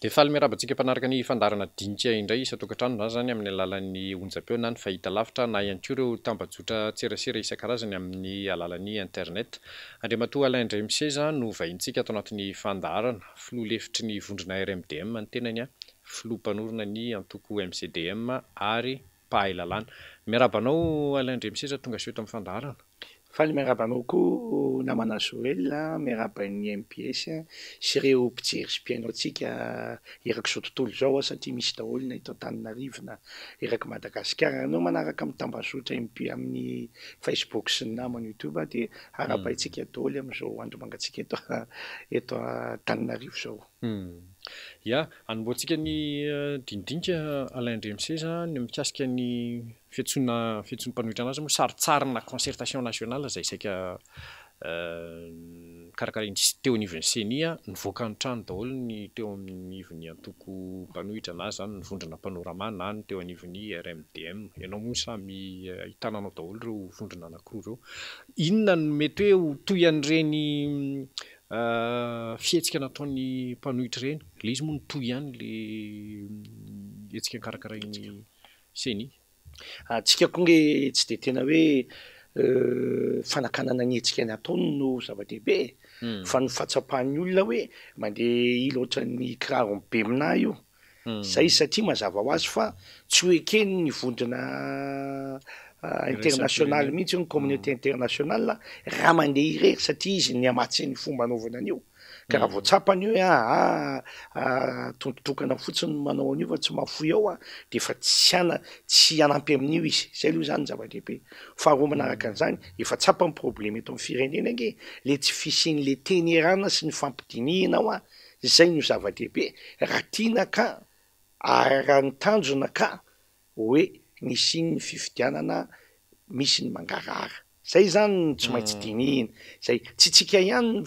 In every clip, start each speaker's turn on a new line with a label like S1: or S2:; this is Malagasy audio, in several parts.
S1: Dia faly miarabantsika mpanaraka ny fandarana dinika indray isa-tokantrano na zany amin'ny alalan'ny onjam-peo na ny fahita lavitra na ihany koa ireo tambajotra tserasera isan-karazany amin'ny alalan'ny internet. Andriamatoa Alain Ndremiseza no vahintsika ato anatin'ny fandarana. Filoha lefitry ny vondrona RMDM ny tenany, filoha mpanorona ny antoko MCDM ary mpahay lalàna. Miarabanao Alain Ndremiseza, tonga soa eto amin'ny fandarana.
S2: Faly miarabanao koa namana Joël, miaraban'ny MPS sy ireo mpijery sy mpiaino antsika eraky izao tontolo izao satria misy daholo na eto Antananarivo na eraky Madagasikara. Anao manaraka amin'ny tambazotra amin'ny Facebook sy ny namana YouTube dia arabaitsika daholo amin'izao andro mangatsika eto Antananarivo izao.
S1: Ya, anomboantsika ny dindinika Alain Ndremiseza ny mikasika ny fiantsoam-panohitra anazy moa saritsarina concertation nationale izay saika karakara teo anivon'ny CENI nivoaka ny trano daholo ny teo anivon'ny antoko mpanohitra na zany ny vondrona mpanorama na ny teo anivon'ny RMDM. Ianao moa samy ahitananao daholo ireo vondrona anankiroa ireo. Inona no mety hoe toy an'ireny fihetsika nataon'ny mpanohitra ireny? Le izy moa no toy ihany le hetsika karakarain'ny CENI?
S2: Tsika koa nge tsy dia tena hoe fanakanana ny hetsika nataony no zava-dehibe fa ny fatsapahan'ny olona hoe mandeha iloatra ny kiraro be mina io zay satria mazava ho azy fa tsy hoe keny ny vondrona international mihitsy ny communauté internationale raha mandeha irery satria izy ny amatsy ny fomba anaovana an'io. Ka raha voatsapany hoe tontotokana fotsiny manao an'io fa tsy mahafoy ao dia efa tsy hanampy amin'io izy. Zay aloha zany zava-dehibe. Faharoa manaraka an'izany efa tsapany problème eto amin'ny firenena nge le tsy fisian'le teny iarana sy ny fampidinihana ao zay no zava-dehibe raha tiana ka raha ny tanjona ka hoe nisy ny fifidianana misy ny mangarahara. Zay zany tsy maintsy dinihina. Zay tsy tsika ihany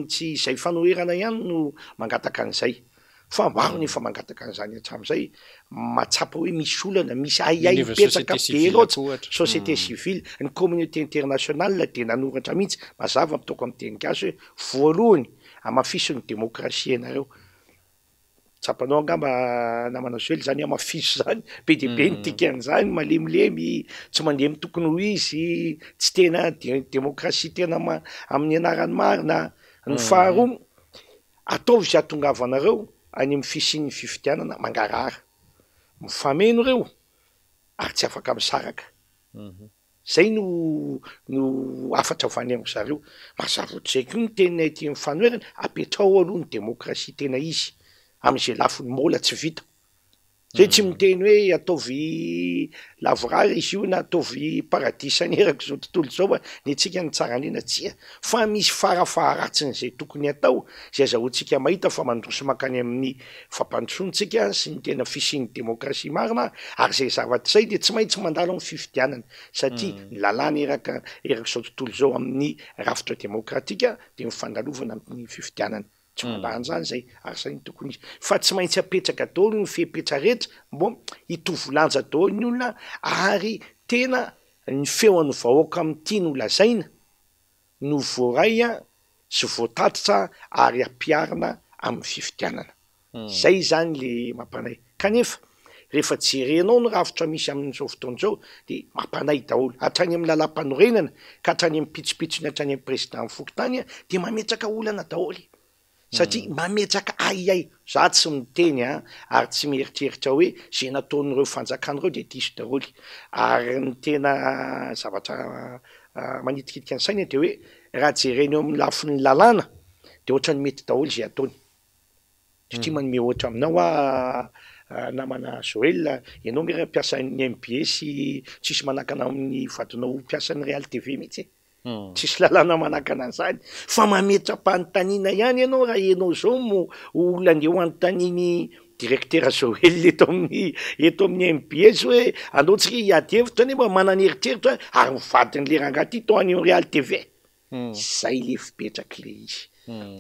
S2: tsy izay fanoherana ihany no mangataka an'izay fa maro ny efa mangataka an'izany hatramin'izay matsapa hoe misy olana misy ahiahy mipetraka be loatra société civile ny communauté internationale dia nanoratra mihitsy mazava mitaoko amin'ny teny gasy hoe voalohany amafiso ny demokrasia ianareo. Tsapanao angamba namana Joël zany amafiso zany be dia be ny dikan'izany malemilemy tsy mandeha amin'ny tokony ho izy tsy tena demokrasia tena amin'ny anarany marina. Ny faharoa ataovy izay ahatongavanareo any amin'ny fisian'ny fifidianana mangarahara mifameno ireo ary tsy afaka misaraka. Zay no afatra vaneango zareo. Mazava ohatr'izay koa ny tena ety amin'ny fanoherana apetrao aloha ny demokrasia tena izy amin'izay lafiny mola tsy vita. Zay tsy miteny hoe ataovy lavorary izy io na ataovy paradis saneraka izao tontolo izao ny antsika ny tsara indrindra tsia fa misy farafaharatsin'izay tokony atao zay azahoantsika mahita fa mandroso makany amin'ny fampandrosoantsika sy ny tena fisian'ny demokrasia marina ary zay zavatra izay dia tsy maintsy mandalo amin'ny fifidianana satria ny lalàna eraka izao tontolo izao amin'ny rafitra demokratika dia mifandalovana amin'ny fifidianana. Tsy mandahan'izany zay ary zay ny tokony izy fa tsy maintsy apetraka daholo ny fepetra rehetra mbo hitovy lanja daholo ny olona ary tena ny feon'ny vahoaka amin'ity no lazaina no voaray sy voatatitra ary ampiarina amin'ny fifidianana. Zay zany le mampanay. Kanefa rehefa jerenao ny rafitra misy amin'izao fotoana izao dia mampanay daholo hatrany amin'ny lalam-panorenana ka hatrany amin'ny pitsopitsony hatrany amin'ny président fokontany dia mametraka olana daholo satria mametraka ahiahy. Za tsy miteny ary tsy mieritreritra hoe zay nataon'ireo fanjakan'ireo dia diso daholo ary ny tena zavatra manitikidika ny saina dia hoe raha jerenao amin'ny lafin'ny lalàna dia ohatrany mety daholo zay ataony. Satria manome ohatra aminao namana Joël ianao nge raha mpiasan'ny MPS tsisy manakana amin'ny vadinao mpiasan'ny Real TV mihitsy tsisy lalàna manakana an'izany fa mametra-panontaniana ihany ianao raha ianao zao olona andeha ho anontaniany directeur Joël eto amin'ny MPS hoe anao tsika hiady hevitra nefa manana eritreritra ary mivadin'le rangahy tao any Real TV. Zay le fipetraky le izy.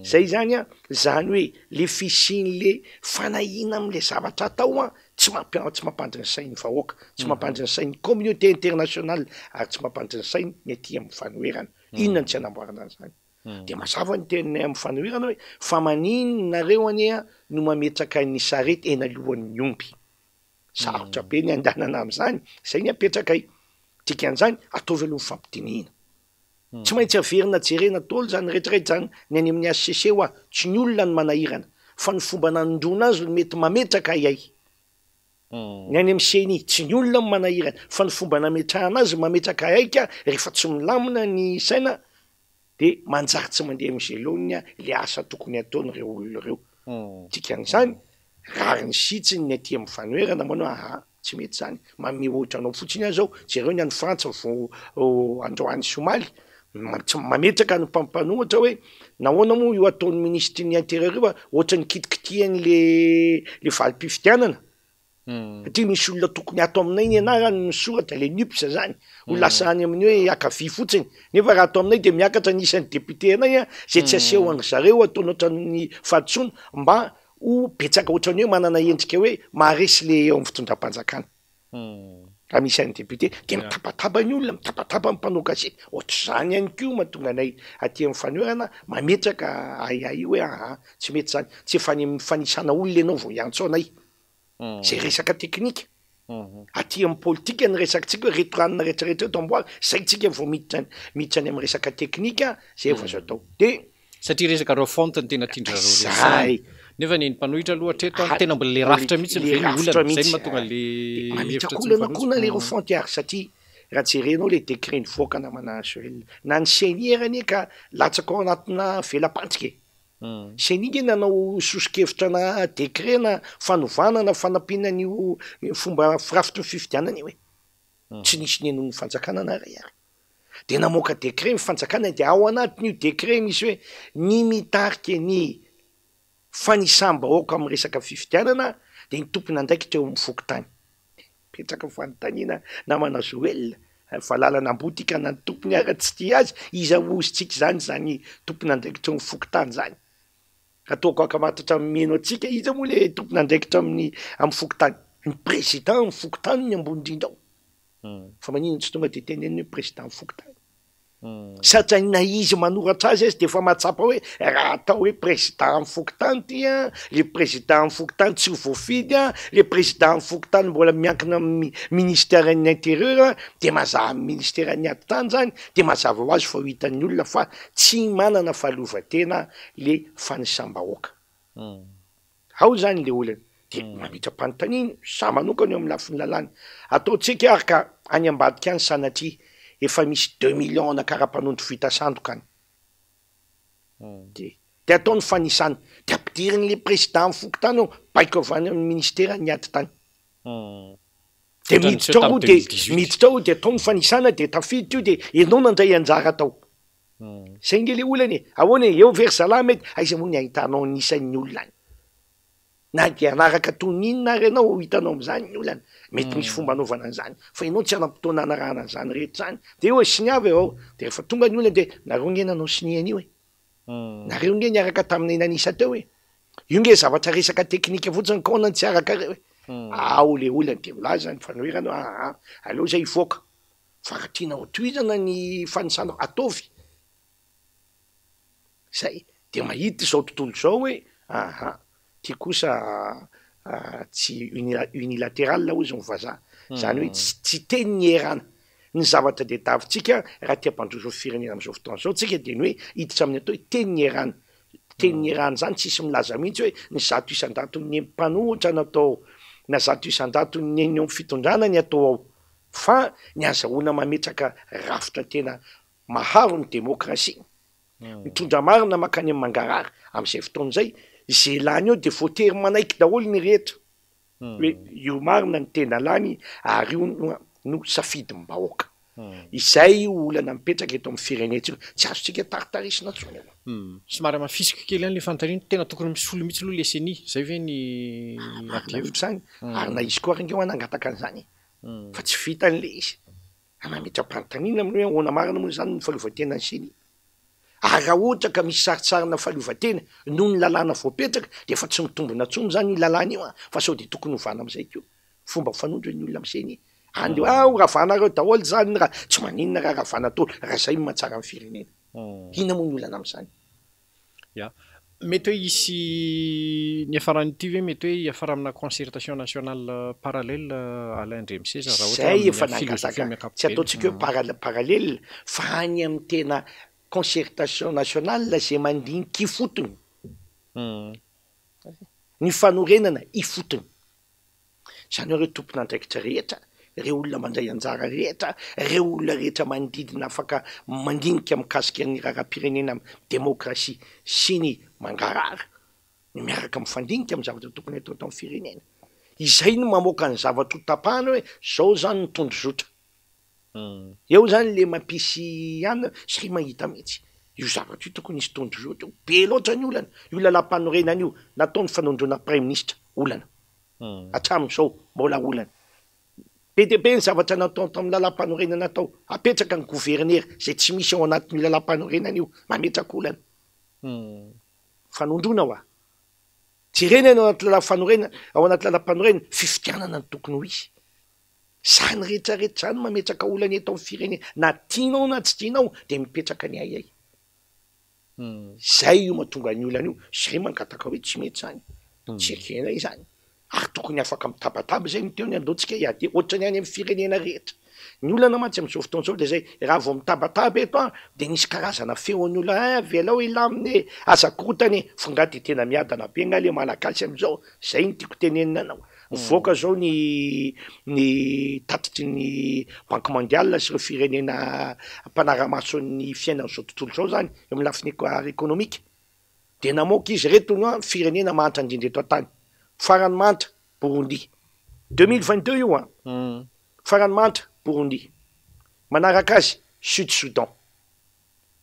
S2: Zay zany zany hoe le fisian'le fanahina amin'le zavatra atao tsy mampandry ny sain'ny vahoaka, tsy mampandry ny sain'ny communauté internationale ary tsy mampandry ny sainy ny aty amin'ny fanoherana. Inona ny tsy hanamboarana an'izany? de mazava ny teniny amin'ny fanoherana hoe fa manino nareo ania no mametraka ny sarety eny alohan'ny ompy sarotra be ny andanana am'izany zay ny apetrakay tiakan'izany ataovy aloha ny fampidinihana tsy maintsy averina jerena tolo zany rehetrarehetra zany ny any amin'ny ACC hoa tsy ny olona ny manahirana fa ny fomba nanondrona azy no mety mametraka ayay ny any amin'ny CNI tsy ny olona ny manahirana fa ny fomba nametrahana azy mametraka aika rehefa tsy milamina ny saina de manjary tsy mandeha mizelonnya le asa tokony ataony reo olona reo tiakan'izany rary ny sitsiny ny aty amin'ny fanoherana manao aha tsy mety zany mame ohatra anao fotsiny azy zao jereo ny any Frantsa vo androany Somaly mametraka ny mpampanohatra hoe nahoana moa io ataon'ny ministry ny intérieur io ohatra ny kitikitihany le valim-pifidianana satria misy olona tokony ato aminay ny anarany misoratra le NUPS zany ho lasa any amin'ny hoe akavy fotsiny nefa raha ato aminay de miakatra nisan'ny député anay zay tsy aseho any zareo ataony ohatran'ny faditsona mba ho betsaka ohatrany hoe manana endrika hoe maharesy le eo amin'ny fitondram-panjakana raha misy an'ny député de mitabataba ny olona mitabataba ny mpanao gazety ohatra zany ihany ko mahatonga anay aty amin'ny fanoherana mametraka ayay hoe aha tsy mety zany tsy efa ny fanisana olona ianao vo iantso anay zay resaka teknika aty amin'ny politika ny resakatsika hoe reto ranona rehetrarehetra eto amboary zay tsika vo miditra any amin'ny resaka teknika zay vo azo atao de
S1: satria resaka refonte ny tena tindra
S2: zay
S1: nefa ny mpanohitra aloha hatreto tena mbola le rafitra mihitsy ny olona zay mahatonga le
S2: mametrakolana koa le refonte ary satria raha jerenao le décret nivoaka namana Joël na ny CNI anie ka latsaka ao anatina velam-pantsika CNI nanao sosikevitra na décret na fanovana na fanampiana an'io fomba firafitry ny fifidianana io hoe tsy nisy nenon'ny fanjakana na ray ary de namoaka décret ny fanjakana de ao anatin'io décret misy hoe ny mitarika ny fanisam-bahoaka amin'ny resaka fifidianana de ny tompony andraikitra eo amin'ny fokotany petraka fanontaniana namana Joël fa lalana ambotika na ny tompony ara tsy tia azy iza ozytsika zany tompony andraikitra eo amin'ny fokotany zany ataoko akamatatra meno atsika iza moa le tompony andraikitra amin'ny fokotany ny président amin'ny fokotany ny ambony indrindra ao fa manino tsy tonga de teneniny hoe président amin'ny fokotany satria na izy manoratra azy de efa mahatsapa hoe raha atao hoe président amin'ny fokotany tya le président amin'ny fokotany tsy ho voafidy le président amin'ny fokotany mbola miankina amin'ny ministère ny intérieur de mazava ministère ny ady-tany zany de mazava ho azy fa ho hitan'ny olona fa tsy manana fahaleovan-tena le fanisam-bahoaka ao zany le olana de mamitra-panontaniana za manokana eo amin'ny lafiny lalàna ataotsika ary ka any ambadika any sanatria efa misy 2 millions na karapanondro vita sandoka any de ataony fanisana de ampidiriny le président amin'ny fokotany ao baiko avy any amin'ny ministère ny ady tany de miditra ao de ataony fanisana de tafiditra io de enao nandray anjara atao zay nge le olany ahoana eo versala mety aiza moa ny ahitanao nisan'ny olona any na de anaraka toninina ary anao hitanao am'izany ny olana mety misy fomba anaovana an'izany fa ianao tsy anam-potoana anarahana an'izany rehetra zany de eo siniavy ao de rehefa tonga ny olana de nareo nge nanao siniany io nareo nge niaraka taminay nanisa teo hoe io nge zavatra resaka teknika fotsiny kaonany tsy araka reo hoe ao le olana de milaza ny fanoherana aleo zay ivoaka fa raha tiana hotoizana ny fanisana ataovy zay de mahita zao tontolo zao hoe ty kosa tsy unilatéral ozy ny vazaha zany hoe tsy teny ny erana ny zavatra de davitsika raha tia-pandroso firenena am'izao fotoana zao tsika de ny hoe hiditra amin'ny atao hoe teny ny erana teny ny erana zany tsisy milaza mihitsy hoe ny zato isan-dato ny mpanohitra natao na zato isan-dato ny eny amin'ny fitondrana ny atao ao fa ny azahoana mametraka rafitra tena maharo ny demokrasia mitondra marina makany amin'ny mangarary am'izay fotoana zay zay lany eo de voatery manaiky daholo ny rehetra hoe io marina ny tena lany ary io no safidy-mbahoaka izay olana mipetraka eto amin'ny firenetsika tsy azotsika taritarisina tsony
S1: somary mafisika kely any le fanontaniana tena tokony misy folo mihitsy aloha le CNI zay ve ny
S2: hevitra zany ary na izy koa ringeo anangataka an'izany fa tsy vitan'le izy mametra-panontaniana amin'ny hoe ahoana marina moa zany ny fahaleovan-tena ny CNI ary raha ohatra ka misy saritsarina fahaleovan-tena noho ny lalàna voapetraka de efa tsy mitombona tsony zany io lalàna io fa sao de tokony hovana am'izay keo fomba fanondro ny olona am'izay andeo rahavanareo daholo zany raha tsy maninona raha ravana tolo raha zay mahatsara amin'ny firenena ina moa ny olana am'izany
S1: ia mety hoe isy ny afaran'ity ve mety hoe iafara amina concertation nationale parallèle Alain Ndremiseza raha
S2: zay efa
S1: ohatra filosofia
S2: nangataka tsy ataontsika hoe parallèle fa any amin'ny tena concertation nationale zay mandinika ifotony ny fanorenana ifotony zany hoe reo tompon'andraikitra rehetra reo olona mandray anjara rehetra reo olona rehetra manodidina afaka mandinika mikasika ny raharam-pirenena demokrasia sy ny mangarara ny miaraka mifandinika amin'ny zavatra tokony atao amin'ny firenena izay no mamoaka ny zavatra ho tapahana hoe zao zany ny tondro zotra eo zany le mampisy any sy mahita mihitsy io zavatra io tokony isy tondro zotra io be loatra ny olana io lalam-panorenana io nataony fanondrona prime ministre olana hatramin'izao mbola olana be dia be ny zavatra natao tamin'ny lalam-panorenana natao apetraka ny gouvernera zay tsy misy ao anatin'ny lalam-panorenana io mametraka olana fanondrona hoa jerena ao anaty lalam-panorenana ao anaty lalam-panorenana fifidianana ny tokony ho izy zany rehetrarehetra zany mametraka olana eto amin'ny firenena na tianao na tsy tianao dia mipetraka ny ayay zay io mahatonga ny olana io zay mangataka hoe tsy mety zany tsy ekena izany ary tokony afaka mitabataba zay niteo ny andoantsika iady ohatra ny any amin'ny firenena rehetra ny olana matsy amin'izao fotoan'izao dia zay raha vao mitabataba eto dia nisy karazana feon'ny olona avelao ilaminy azakorotany fongaty tena miadana be nga le malagasy amin'izao zay ny tiako tenenina anao mivoaka zao ny tatitry ny banque mondiale sy ireo firenena mpanara-mason'ny fiainan'izao tontolo zao zany eo amin'ny lafiny économique dia namoaka izy reto no firenena mantra indrindra eto an-tany farany mantra Burundi 2022 io farany mantra Burundi manaraka azy Sud Soudan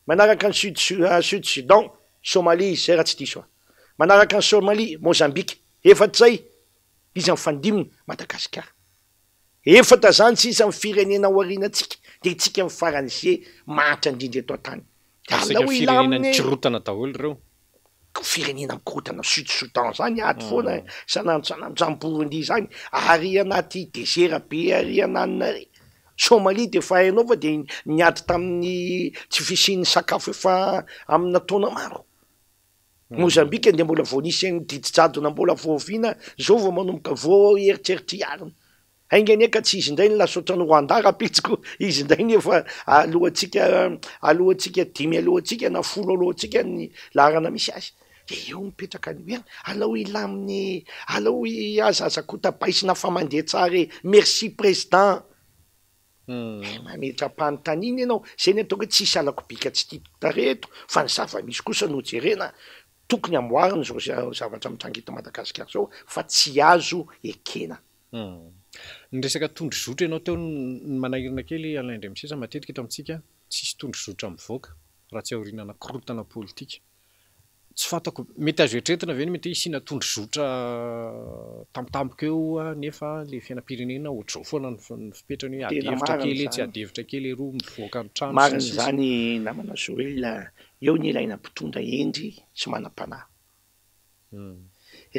S2: manaraka ny Sud Soudan Somalie zay raha tsy diso manaraka ny Somalie Mozambique efatra zay izy amin'ny fandiminy Madagasikara efatra zany sisa amin'ny firenena aorianantsika dia itsika amin'ny farany zay mantra indrindra eto an-tany
S1: firenena kirotana daholo reo
S2: firenena mikorotana Sud Soudan zany aty foana sananjany Burundi zany ary anaty désert be ary ananina re Somalie dia fa hainao fa dia niady tamin'ny tsy fisian'ny sakafo efa amina taona maro Mozambique dia mbola vao nisy didijadona mbola voaviana zao vao manomboka vao eritreritry iarina haingany eka tsy izy indray ny lasotra ny Rwanda rapitsiko izy indray nefa alohantsika 5 alohantsika na 10 alohantsika ny laharana misy azy dia eo mipetraka ny hoe alao ilaminy alao azazakotabaisina fa mandeha tsara merci président mametra-panontaniana ianao zay ny atao hoe tsisy alako bika tsy tiako tareto fa ny zava-misy kosa no jerena tokony amboarina zao zavatra mitrangita Madagasikara zao fa tsy azo ekena
S1: ny resaka tondro zotra ianao teo ny manahirana kely Alain Ndremiseza matetika eto amintsika tsisy tondro zotra mivoaka raha tsy aorinana korotana politika tsy fantako mety azo etretina ve ny mety isina tondro zotra tampotampoka eo nefa le fiainam-pirenena ohatr'izao foana ny fipetrany hoe adevitra kely tsy adevitra kely roa mivoaka ny trano
S2: marina zany namana Joel eo ny ilaina mpitondra endry sy manam-panahy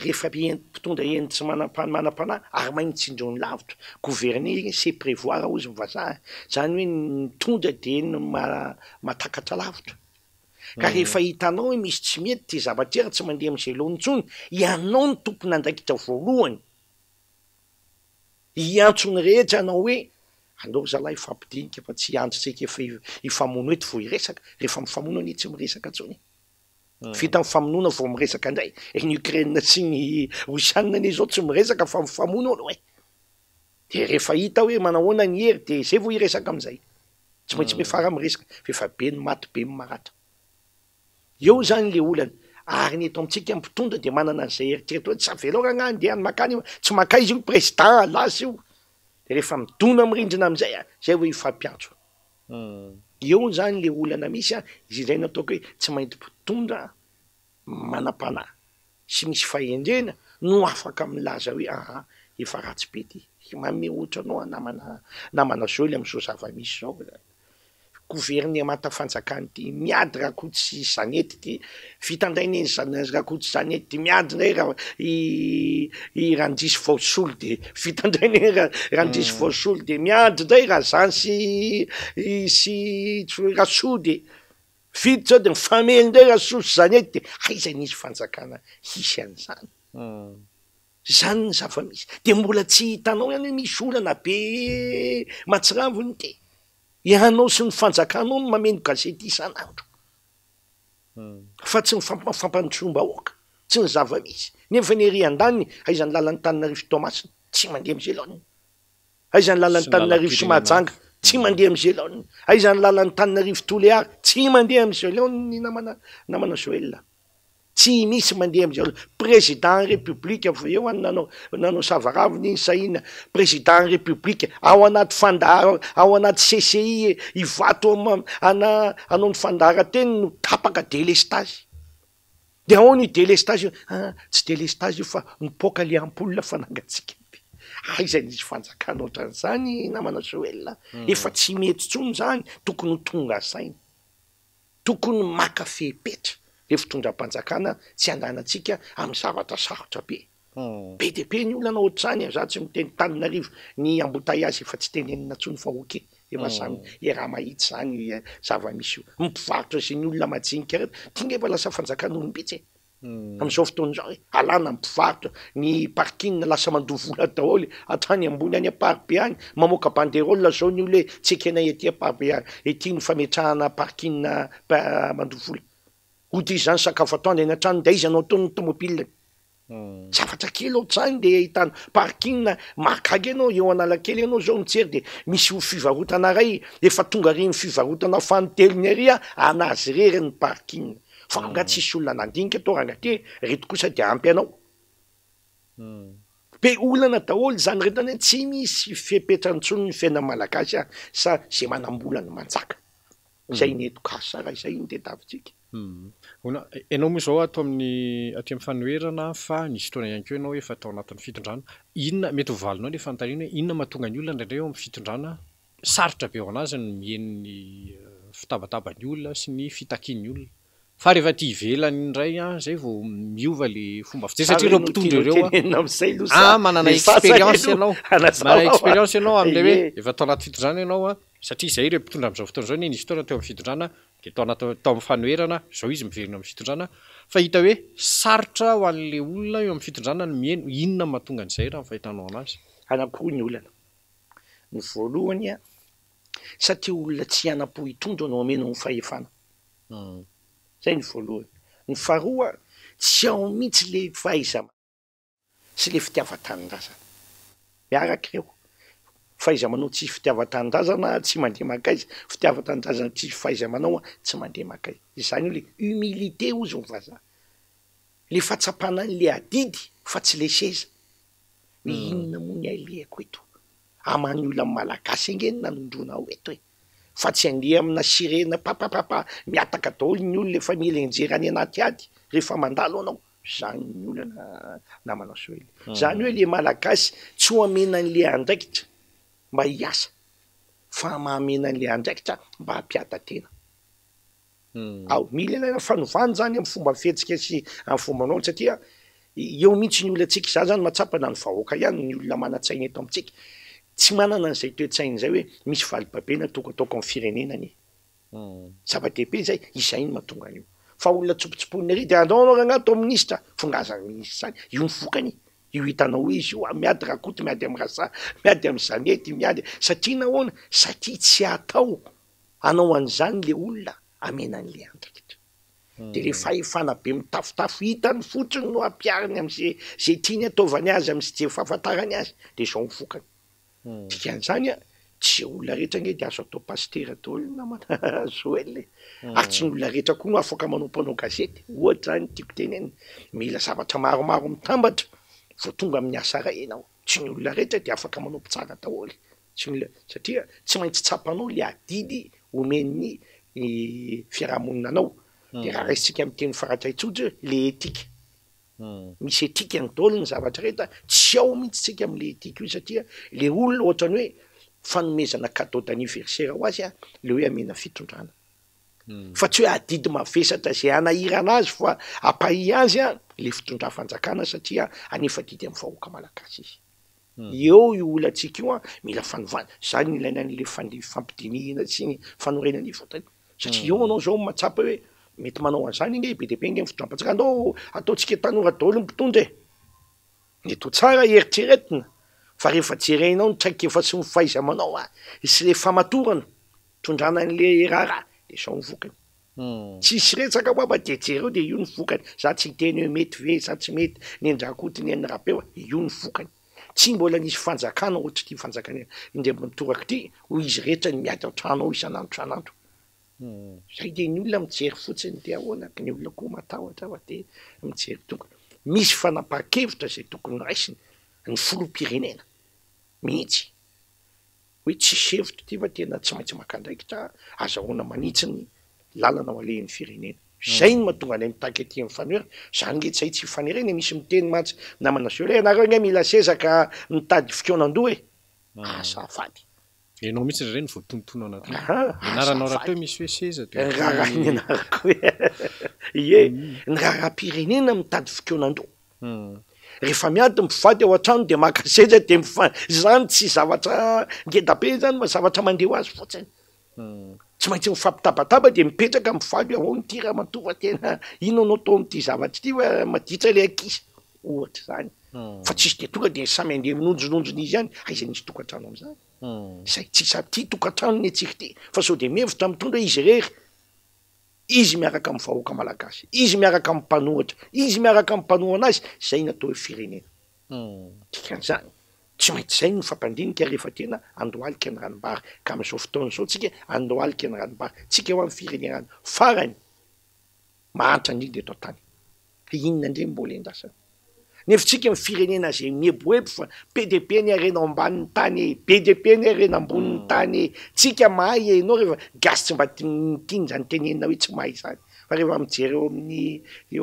S2: rehefa mpitondra endry sy manam-panahy ary magnitsindreo ny lavitra gouverner c'est prévoir ozy mivazaha zany hoe mitondra dia no matakatra lavitra ka rehefa hitanao hoe misy tsy mety ty zavatra tsy mandeha amin'izay lohan'intsony ianao ny tompony andraikitra voalohany iantsony rehetra anao hoe aleo zalahy ifampidinika fa tsy antsotsika efa ifamono eto vao iresaka rehefa mifamono any tsy miresaka ntsony vita mifamonoana vao miresaka indray ny Ukraine sy ny Rusiana ny zao tsy miresaka fa mifamono aloha dia rehefa hita hoe manahoana ny hery dia zay vao iresaka amin'izay tsy maintsy mifara miresaka fefa be ny maty be ny maratra eo zany le olana ary ny eto amintsika mpitondra dia manana an'izay eritrereto hoe tsy avelao raha gn'andeha any makany tsy maka izy io président lasy io dia rehefa midona mirindrina amin'izay zay vao ifampiantso eo zany le olana misy izy izay nataoko hoe tsy mainty mpitondra manam-panahy sy misy fahendrena no afaka milaza hoe efa ratsy be ty mame ohatra anao namana Joel amin'izao zava-misy zao gouvernement fanjakany ty miady rakotsy zanety ty fitandrainy rakotsy zanety ty miady ndray raha i randrisy vaosolo de fitandrainy randrisy vaosolo de miady ndray raha zany sy rasoa de fidy zao de mifamelindray rasosy zany ety de aiza nisy fanjakana hisy an'izany zany ny zava-misy de mbola tsy hitanao ihany hoe misy olana be matsiravony te ianao sy ny fanjakanao no mameno gazety isan'andro fa tsy fampanotrombahoaka tsy ny zava-misy nefa ny ery an-daniny aizany lalan'ny taninarivo tomasina tsy mandeha am'izay laony aizany lalan'ny taninarivo sy mahajanga tsy mandeha am'izay laony aizany lalan'ny taninarivo toleary tsy mandeha am'izay laony namana Joël tsy misy mandeha am'izay laony président république vo eo any nanao savaraviny iny sahina président république ao anaty fandahara ao anaty CCI ivato anao ny fandaharan-teny no tapaka délestage de ao ny délestage tsy délestage io fa mipoka le ampoule fa nangatsika aiza nisy fanjakana ohatran'izany namana Joël efa tsy mety tsony zany tokony ho tonga saina tokony maka fepetra le fitondram-panjakana tsy andanatsika amin'ny zavatra sarotra be de be ny olana ohatr'izany za tsy miteny taninarivo ny embouteillage efa tsy tenenina tsony fa oke efa samy raha mahitsy zany zava-misy io mipivarotra sy ny olona majinika reto tinga efa lasa fanjakana olombitsy am'izao fotoan'izao alana mipivarotra ny parking lasa mandovola daholo hatrany ambony any aparbe any mamoaka banderole zao ny olo hoe tsekena ety aparbe ety ny fametrahana parking mandovola ody zany sakafo atoandro eny an-trano de izy anao tony tomobile zavatra kely ohatr'izany de hitana parking mahagaga ianao eo analakely ianao zao mijery de misy fivarotana ray efa tonga reny fivarotana fanotelony arya anazy rery ny parking fa nga tsisy olona nandinika atao rangate reto kosa de ampy anao be olana daholo zany retany tsy misy fepetra-ntsony ny fiaina malagasy sa zay manambolany manjaka zay neto kasara izay iny de davitsika
S1: ianao moa zao ato amin'ny aty amin'ny fanoherana fa nisy fotoana ihany keo ianao efa atao anatin'ny fitondrana inona mety ho valinao ny fanotariana hoe inona mahatonga ny olona indraindray eo amin'ny fitondrana sarotra be ao anazy ny mienony fitabataba-ny olona sy ny fitakian'ny olona fa rehefa ty ivelany indray zay vao miova le fomba fiteny satria ireo mpitondra ireo manana expérience ianao manana expérience ianao amin'ilay hoe efa atao anaty fitondrana ianao satria izay ireo mpitondra am'izao fotoana zao nisy fotoana teo amin'ny fitondrana de tao amin'ny fanoherana zao izy miverina amin'ny fitondrana fa hita hoe sarotra ho an'le olona eo amin'ny fitondrana ny mieno inona mahatonga an'izay raha ny fahitanao anazy
S2: anakory ny olana ny voalohany satria olona tsy anam-po hitondra no ameno ny fahefana zay ny voalohany ny faharoa tsy ao mihitsy le fahaiza sy le fitiava-tanindrazana miaraka ireo fahaiza manao tsy fitiava-tanindrazana tsy mandeha makaiza fitiava-tanindrazana tsy fahaiza manao tsy mandeha makaiza izany hoe le humilité ozy ny vazaha le fahatsapana n'le adidy fa tsy le seza ny inona moa ny aileko eto amany olona malagasy angeny nanondrona ho eto fa tsy andeha amina sirena papapapa miataka daholo ny olona efa mila enjery any anaty ady rehefa mandalo anao zany ny olana namana Joël zany hoe le malagasy tsy ho amena an'le andraikitra mba hiasa fa mahamena an'le andraikitra mba hampiada tena ao mila ilaina fanovany zany amin'ny fomba fihetsika sy amin'ny fomba anao satria eo mihitsy ny olona tsika za zany matsapana ny vahoaka ihany ny olona mana-tsaina eto amintsika tsy manana an'izay toe-tsaina zay hoe misy valibabena tokataoko amin'ny firenenany zava-dehibe zay izay ny mahatonga an'io fa olona tsopotsopony ary de anao ranato minisitra fongazany minisitra zany io mivokany io hitanao izy io miady rakoty miady amin'ny rasa miady amin'ny zanety miady satria nahoana satria tsy atao anao an'izany le olona amena an'le andraikitra de le fahefana be mitafotafo hitany fotsiny no ampiariny am'zay tiany ataovany azy am'zay fahafantarany azy de zao mivokany dikan'izany tsy olona rehetra nge de azo atao pastera daholo namana Joël ary tsy ny olona rehetra koa no afaka manao gazety ohatra zany tiako teneny mila zavatra maromaro mitambatra vo tonga amin'ny asa ray ianao tsy ny olona rehetra de afaka manao tsara daholo tsy olona satria tsy maintsy tsapanao le adidy omeny fiarahamonina anao de raha raisitsika miteny faratraitsotra le etika misy etika ny daholo ny zavatra rehetra tsy ao mihitsy tsika am'le etika io satria le olona ohatrany hoe fanomezana cadeau d'anniversaire ho azy le hoe amena fitondrana fa tsy hoe adidy mavesatra zay anahirana azy fa ampahy azy le fitondra-fanjakana satria anefa didy amin'ny vahoaka malagasy izy eo io olantsika io mila fanovana zany ilaina n'le fampidinihana sy ny fanorenana ivotany satria eo anao zao matsapa hoe mety manao an'izany nge be deabe nge fitondram-patsaka andao ataontsika tanora daholo mpitondra e de to tsara eritreretina fa rehefa jerenao ny traika efa sy mifaiza manao sy le famatorana tondrana an'le raharaha de zao nyvokany tsisy retsaka oaba de jereo de io ny vokany za tsy teny hoe mety ve sa tsy mety ny anjakotiny any rapeo io ny vokany tsy mbola nisy fanjakana ohatra ty fanjakana indrembomitoraka ty ho izy rehetra ny miady an-trano ao isan'andro zay de ny olona mijery fotsiny de ahoana ka ny olona koa matahotra fa de mijery tonga misy fanapa-kevitra zay tokony raisiny ny filoham-pirenena mihitsy hoe tsisy hevitra ty fa tena tsy maintsy makandraikitra azahoana manitsy ny lalana ao alehan'ny firenena zay ny mahatonga any mitaky aty amin'ny fanoera zany nge tsy hay tsy fanerena misy miteny matsy namana seo le anareo nge mila sezaka mitady fikonan-doha e azafady
S1: enao mihitsy reny voatontono anaty ianaranao raha teo misy hoe seza
S2: raharaha ny anarako hoe ny raharam-pirenena mitady fikonan-doha rehefa miady mivady ao an-trano de makaseza de zany tsy zavatra ngedabe zany ma zavatra mandeha azy fotsiny tsy maintsy mifampitabataba de mipetraka mivady ao nyty raha matova tena ino anao tao am'ty zavatra ty fa maditra le akisa ohatra zany fa tsisy de tonga de samy andeha minonjononjony izy ihany aiza nisy tokantrano am'izany zay tsisy ty tokantrano ny atsika ty fa sao de mihevitra mitondra izy rery izy miaraka amin'ny vahoaka malagasy izy miaraka amin'ny mpanohatra izy miaraka amin'ny mpanohana azy zay natao hoe firenena dikan'izany tsy maintsy zay ny fampandinika rehefa tena andohalika ny ranombary ka amin'izao fotoana zao tsika andohalika ny ranombary tsika ho amin'ny firenenany farany mahantra an'iny de tao tany inona ndre mbola endasana nefa tsika ny firenena zay mieboebo fa PDP ny arena ambanin'ny tany BDP ny arena ambonin'ny tany tsika mahay enao rehefa gasy tsy mba tiny zany tenenina hoe tsy mahay zany fa rehefa mijery eo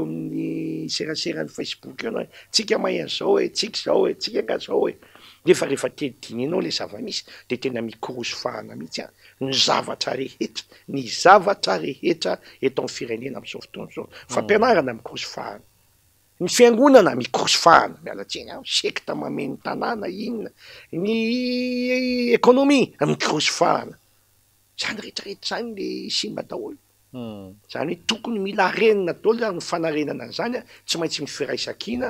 S2: amin'ny seraseran'ny Facebook eo tsika mahay an'izao e tsika zao e tsika ka zao e nefa rehefa tedinenao le zava-misy de tena mikorosy fahana mihitsy ny zavatra rehetra eto amin'ny firenena amin'izao fotoana zao fampianarana mikorosy fahana ny fiangonana mikorosy fahana mialatsiny sekta mameny tanàna inona ny ekonomia mikorosy fahana zany rehetrarehetra zany le simba daholo zany hoe tokony mila renina daholo zany ny fanarenana an'izany tsy maintsy ny firaisankina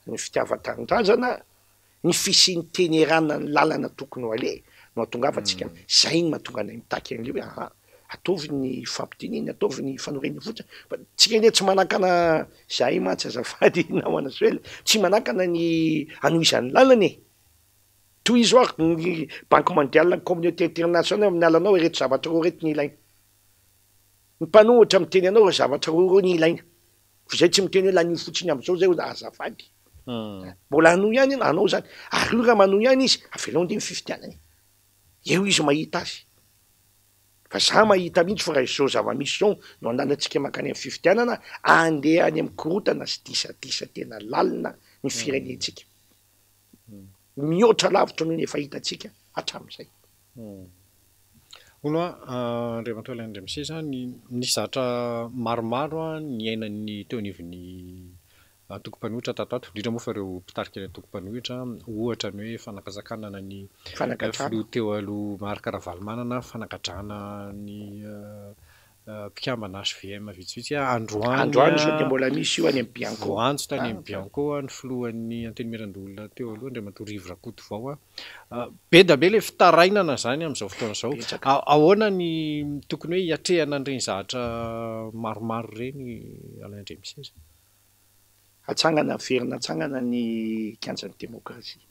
S2: ny fitiavan-tanindrazana ny fisiany tenerana ny lalana tokony ho ale no atongavantsika zay ny mahatonga anay mitaky an'le hoe ataovy ny fampidininy ataovy ny fanoreny votra fa tsika ne tsy manakana zay matsy azafady namana soela tsy manakana ny anoizan'ny lalana e toy izy oa ny banque mondiale ny communauté internationale amin'ny alanao rehetra zavatra roa rety ny ilaina ny mpanohatra miteny anao re zavatra roa ny ilaina fa zay tsy miteny hoe lanio fotsiny am'izao zay azafady mbola hanohy ihany anao zany ary io raha manohy ihany izy avelao de mififidianany eo izy mahita azy fa za mahita mihitsy fa raha izao zava-misy zao no andanantsika makany amin'ny fifidianana andeha any amin'ny korotana sy disadisa tena lalina ny firenentsika mihoatra lavitra noho ny efa hitantsika hatramin'izay
S1: olo andriamantoa Landremisesa ny zatra maromaro ny ainan'ny teo anivon'ny tokom-panohitra tatato indrindra moa fa ireo mpitarika ny tokom-panohitra ohatra ny hoe fanakazakanana ny filoha teo aloha Marc Ravalomanana fanagadrana ny mpikambana HVM vitsivitsy
S2: androany zao de mbola misy io any amin'ny Bianco
S1: voanjo tany amin'ny Bianco ny filohan'ny Antenimiran-dolona teo aloha Andriamantoa Rivo Rakotovao be da be le fitarainana zany amin'izao fotoana zao ahoana ny tokony hoe hiatrehana an'ireny zavatra maromaro reny Landremisesa
S2: atsangana verina atsangana ny kianjan'ny demokrasia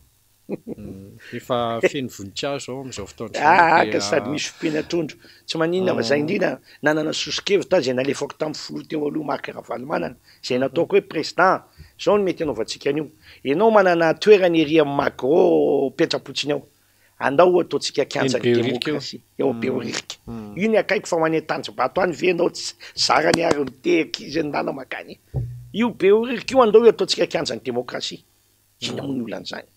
S1: efa feno voninkazo ao amin'izao fotoana
S2: ka sady misy fompiana-trondro tsy maninona fa zay indrina nanana sosikevitra zay nalefako tamin'ny filoha teo aloha Marc Ravalomanana zay nataoko hoe président zao no mety anaovantsika an'io enao manana toerany ery amin'ny Macron petrapotsiny ao andao ataontsika kianjan'ny demokrasia eo Beorika io ny akaiko fa hoany Tanjombato any venao zarany ary mitehaka izy ndana makany io Beorika io andao ataontsika kianjan'ny demokrasia ina moa ny olan'izany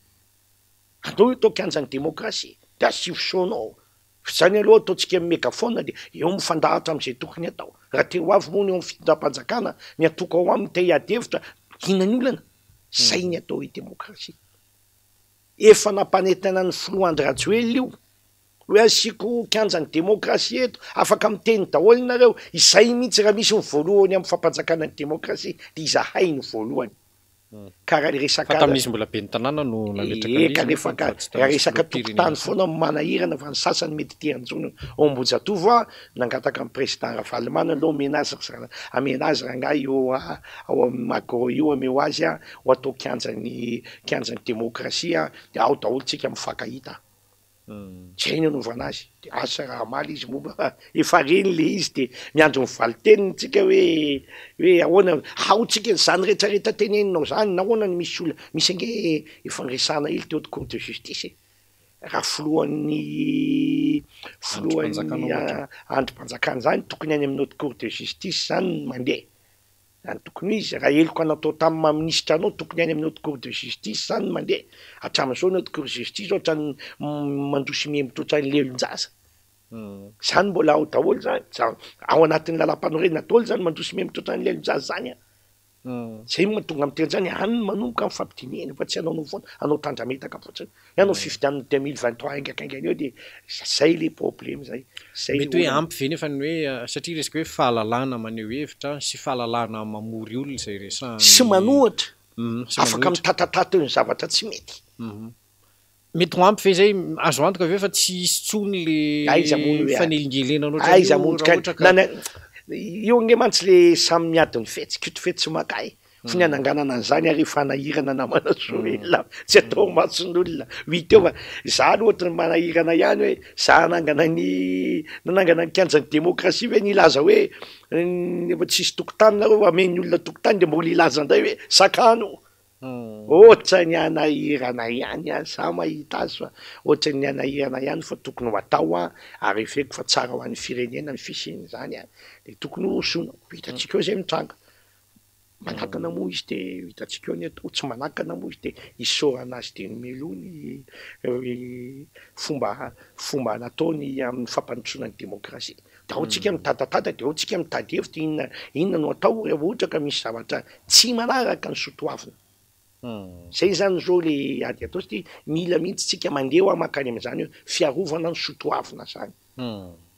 S2: andao atao kianjan'ny demokrasia de asivy sonao zany aloha ataontsika megafona de eo mifandahatra am'izay tokony atao raha teo avy moa ny eo amin'ny fitondram-panjakana ny atoka ao aminy te hiady-hevitra ina ny olana zay ny atao hoe demokrasia efa nampanetana ny filoha Andry Rajoelina io hoe asiko kianjany demokrasia eto afaka miteny daholo nareo izay mihitsy raha misy ny voalohany amin'ny fampanjakana ny demokrasia de izahay ny voalohany karaha resaka
S1: tamin'izy mbola be ny tanàna no
S2: nametraka raha resaka tokotany foana manahirana fa ny sasany mety te-anjona ao Ambojatovo a nangataka amin'ny président Ravalimana aloha amena azy rangahy io ao amin'ny Macro io ameo azy a ho atao kianjany demokrasia de ao daholo tsika mifankahita zay ny anaovana azy de asa raha maly izy momba efa reny le izy de miandro mivaly teniny tsika hoe ahoana haotsika zany rehetrarehetra teneninao zany nahoana ny misy olona misy ange ifandresana hely teo cour de justice raha filohan'ny androm-panjakana zany tokony any amin'ny autre cour de justice zany mandeha zany tokony izy raha eloko anatao tamin'ny maministra anao tokony any amin'ny autre cour de justice zany mandeha hatramin'izao ny autre cour de justice ohatrany mandroso mihembotra ohatrany lelon-jaza zany mbola ao daholo zany ao anatin'ny lalam-panorenana daholo zany mandroso mihembotra ohatrany lelon-jaza zany a zay mahatonga amin'ny teny zany any manomboka amin'ny fampidinihana fa tsy anao foana anao tandrametaka fotsiny ianao fifidian'ny 2023 aingakaingana eo de zay le problème zay
S1: mety hoe ampy ve nefa ny hoe satria resaka hoe fahalalana maneho hevitra sy fahalalana mamory olona zay resahany
S2: sy manohatra afaka mitatatata eo ny zavatra tsy mety
S1: mety ho ampy fe zay azo antoka ve fa tsy hisy tsony le fanelingelenanao
S2: aiza montraka io nge mantsy le samy miadiny fetsy kito fetsy makay fa ny ananganana an'izany ary fanahirana namana soela tsy atao mason'olona 8 eo fa za loatra ny manahirana ihany hoe za nanangana ny kianjany demokrasia hoe nilaza hoe efa tsisy tokotany nareo ameny olona tokotany de mbola ilaza indray hoe sakano ohatra ny anahirana ihany a za mahita azy fa ohatra ny anahirana ihany fa tokony ho atao a ary feko fa tsara ho an'ny firenena ny fisiany zany a de tokony hosoina hitatsika eo zay mitranga manakana moa izy de hitatsika eo ny atao tsy manakana moa izy de isorana azy de nomelony fomba nataony amin'ny fampanotrona ny demokrasia de ao tsika mitatatata de ao tsika mitady hevitra inona no atao rehefa ohatra ka misy zavatra tsy manaraka ny sotoavina zay zany zao le ady atao sy mila mihitsy tsika mandeha amakany am'izany hoe fiarovana ny sotoavina zany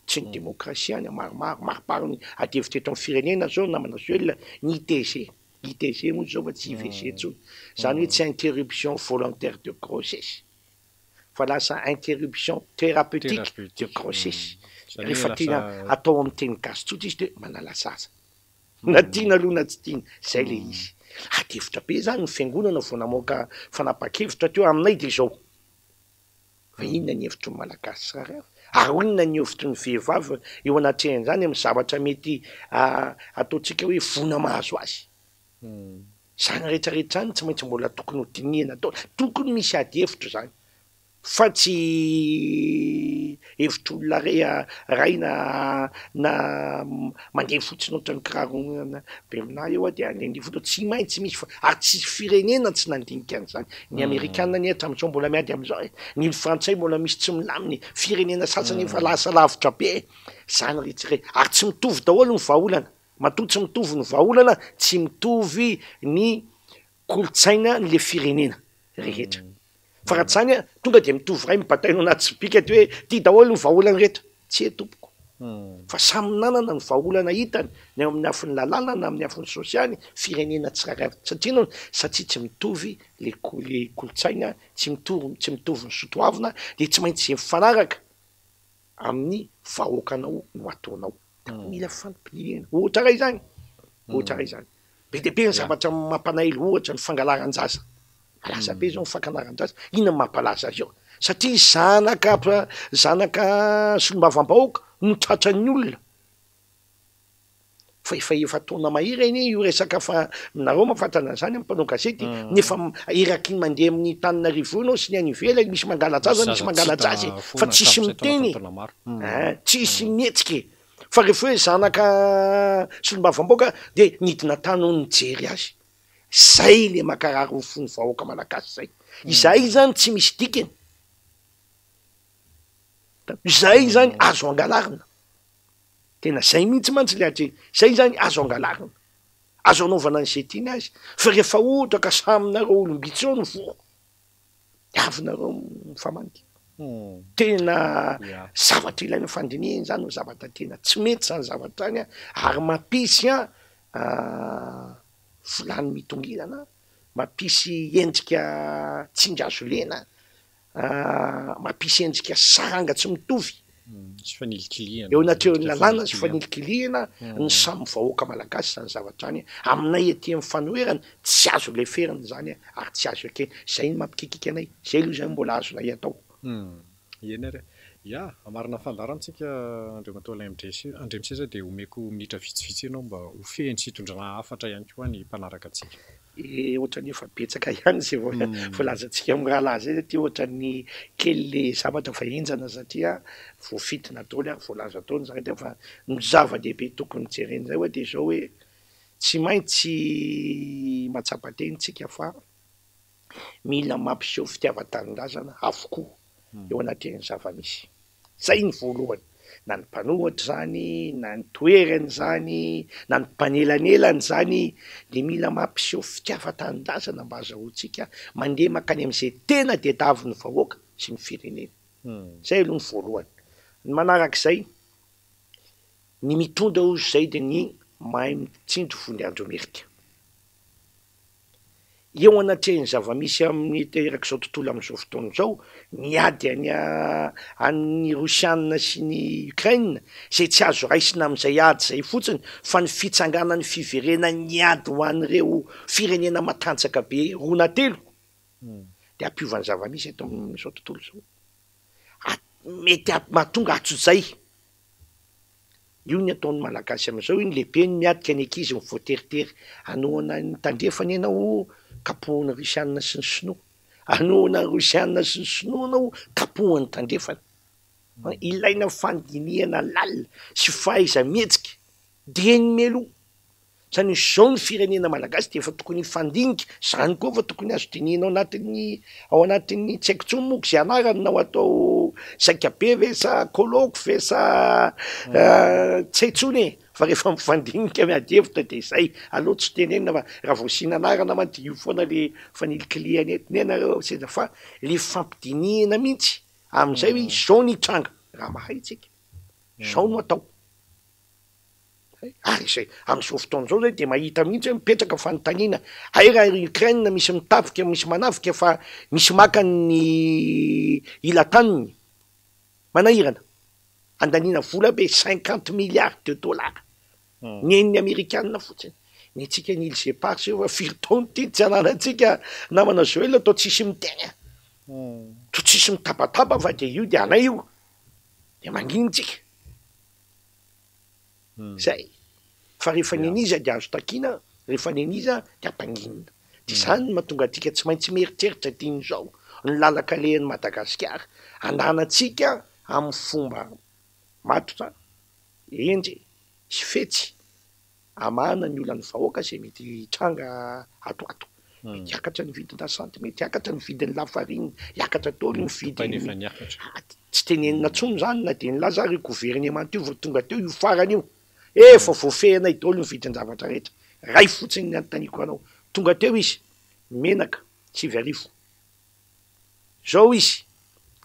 S2: tsy ny demokrasia any maromaro mariparo ny ady hevitra eto amin'ny firenena zao namana soela ny ITG moa zao fa tsy IVG tsony zany hoe tsy interruption volontaire de grossesse fa lasa interruption thérapeutique de grossesse rehefa tiana atao amin'ny teny gasy tsotra izy de manala zaza na tiana aloha na tsy tiana zay le izy ady hevitra be zany ny fiangonana vao namoaka fanapa-kevitra teo aminay de zao fa inona ny hevitry ny malagasy tsara ary inona ny hevitry ny vehivavy eo anatrehan'izany amin'ny zavatra mety ataotsika hoe vona mahazo azy zany rehetrarehetra zany tsy maintsy mbola tokony ho dinihana atao tokony misy ady hevitra zany fa tsy hevitr'olona ray na mandeha fotsiny ohatra ny kiraro be aminahy eo de andeha foto tsy maintsy misy fa ary tsy firenena tsy nandinika an'izany ny amerikanina ny hatramin'izao mbola miady am'izao ny frantsay mbola misy tsy milaminy firenena sasany efa lasa lavitra be zany retsire ary tsy mitovy daholo ny vahaolana matoa tsy mitovy ny vahaolana tsy mitovy ny kolotsaina n'le firenena rehetra fa raha tsy zany a tonga de mitovy ray mibatainao anaty sibika ty hoe ty daholo ny vahaolana rehetra tsy etompoko fa samy nanana ny vahaolana hitany ny amin'ny afin'ny lalàna na amin'ny afin'ny sosialy firenena tsirairay satria tsy mitovy le kolotsaina tsy mitovy ny sotoavina de tsy maintsy zay mifanaraka amin'ny vahoakanao no ataonao mila fampidinihana ohatra ray zany be de be ny zavatra mampanailo ohatra ny fangalaran-jaza alaza be zao ny fankanaran-jaza inona ny mampalaza azy eo satria zanaka solombavam-bahoaka no tratran'ny olona fa efa taona mahery iny io resaka fa nareo mahafantana zany am'mpanao gazety nefa erakiny mandeha amin'ny Tananarivo anao sy ny any ivelany misy mangalajaza misy mangalajazy fa tsisy miteny tsisy mihetsike fa rehefa hoe zanaka solombavam-bahoaka de nidina tany ho nijery azy zay le makarary ny fony vahoaka malagasy zay izay zany tsy misy dikany zay zany azo angalarina tena zay mihitsy mantsy le atreny zay zany azo angalarina azo anaovana ny zay tiany azy fa rehefa ohatra ka saminareo olombitsy eo ny vo avinareo mifamanika tena zavatra ilaina fandinihany zany ho zavatra tena tsy mety zany zavatra any ary mampisy volany mitongilana mampisy endrika tsindrazolena mampisy endrika saranga tsy mitovy eo anatreo ny lalàna sy fanilikilihana ny samy vahoaka malagasy zany zavatra any aminay ety amin'ny fanoherana tsy azo leferina zany ary tsy azo ake zay ny mampikikika anay zay aloha zany mbola azonay atao
S1: eny ary amarina fandarantsika andriamatoa andremiseza dia omeko minitra vitsivitsy ianao mba ho fehiny sy hitondrana hafatra ihany koa ny mpanaraka atsika
S2: ohatrany efa betsaka ihany zay voalazantsika amin'ny rahalahy zay ty ohatrany kely le zavatra fa enjana satria voafitina taoly ary voalaza taony zany de fa ny zava-dehibe tokony jereny zay hoe de zao hoe tsy maintsy matsapa-tenitsika fa mila mampiseho fitiavan-tanindrazana avokoa eo anatin'ny zava-misy zay ny voalohany na ny mpanohatra zany na ny toerany zany na ny mpanelanelany zany de mila mampiseho fitiavan-tanindrazana mba azahoantsika mandeha makany am'izay tena de davy ny vahoaka sy ny firenena zay aloha ny voalohany ny manarak'izay ny mitondra ozy zay de ny mahay mitsindry vony andromerika eo anatrehny zava-misy amin'ny terak'izao tontolo am'izao fotoana zao miady any Rosiana sy ny Ukraine zay tsy azo raisina am'izay ady zay fotsiny fa ny fitsanganany fiverena ny ady ho an'ireo firenena matanjaka be rona telo de ampiovany zava-misy eto amin'izao tontolo zao mety mahatonga atsozay io ny ataony malagasy am'izao iny lehibe ny miadika ny ankizy ny voateritery anoana ny tandrefany ianao kapohana Rosiana sy ny sinoa anoana Rosiana sy ny sinoa nao kapohany tandrefany ilaina fandinihana lalina sy fahaiza mihetsika dieny meloa zany zao ny firenena malagasy de efa tokony fandinika zany koa fa tokony azo dinihina ao anatin'ny tsy haiko tsony moko zay anarany nao atao zakabe ve sa koloko ve sa tsy haitsony fa rehefa mifandinika miadevitra de zay aloha tsy tenenina fa raha voasina anarana man de io foana le fanilikilihany etiny enareo seza fa le fampidinihana mihitsy am'izay hoe zao ny tranga raha mahay tsika zao no atao ary zay am'izao fotoana zao zay de mahita mihitsy hoe mipetraka fanontaniana ay raha Ukraine misy mitafika misy manafika fa misy maka ny ilataniny manahirana andanina vola be 50 milliards de dollars ny eniny amerikanina fotsiny ny tsika ny ilze parsy fa firitaony ty tsy ananatsika namana zao ela atao tsisy mitegna to tsisy mitabataba fa de io de anay io de manginitsika zay fa rehefa neniza de azo takina rehefa neniza de ampanginina de zany mahatonga atika tsy maintsy mieritreritra diny zao ny lalaka lehan'ny Madagasikara ananatsika amin'ny fomba matotra endry sy fetsy amana ny olany vahoaka zay mety tranga atoato mety akatra ny vidin-dasanty mety akatra ny vidin'ny lafariny iakatra taoly ny vidiny tsy tenenina tsony zany na de ny lazary gouvernement io vo tonga teo io farany io efa voafehinay daoly ny vidin-javatra rehetra ray fotsiny ny antaniko anao tonga teo izy menaka 7 zao izy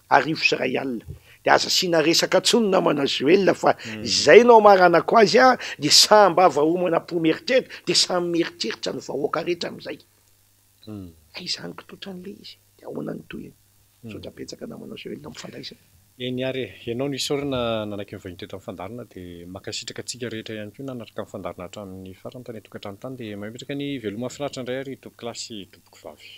S2: 1,2 de aza sina resaka tsony namana Joel fa zay nao maranako azy de samba vaomana pomeritreritra de samy mieritreritra ny vahoaka rehetra am'izay izany kitotran'le izy de ahoana ny toyany sotrapetsaka namana Joel mifandraisana
S1: eny ary ianao no isorana nanaky ny vahiny teto amin'ny fandarana de makasitraka atsika rehetra ihany koa nanaraka amin'ny fandarana hatramin'ny farany tany tokantrano tany de mametraka ny veloma finaritra indray ary tompoko lahy sy tompoko vavy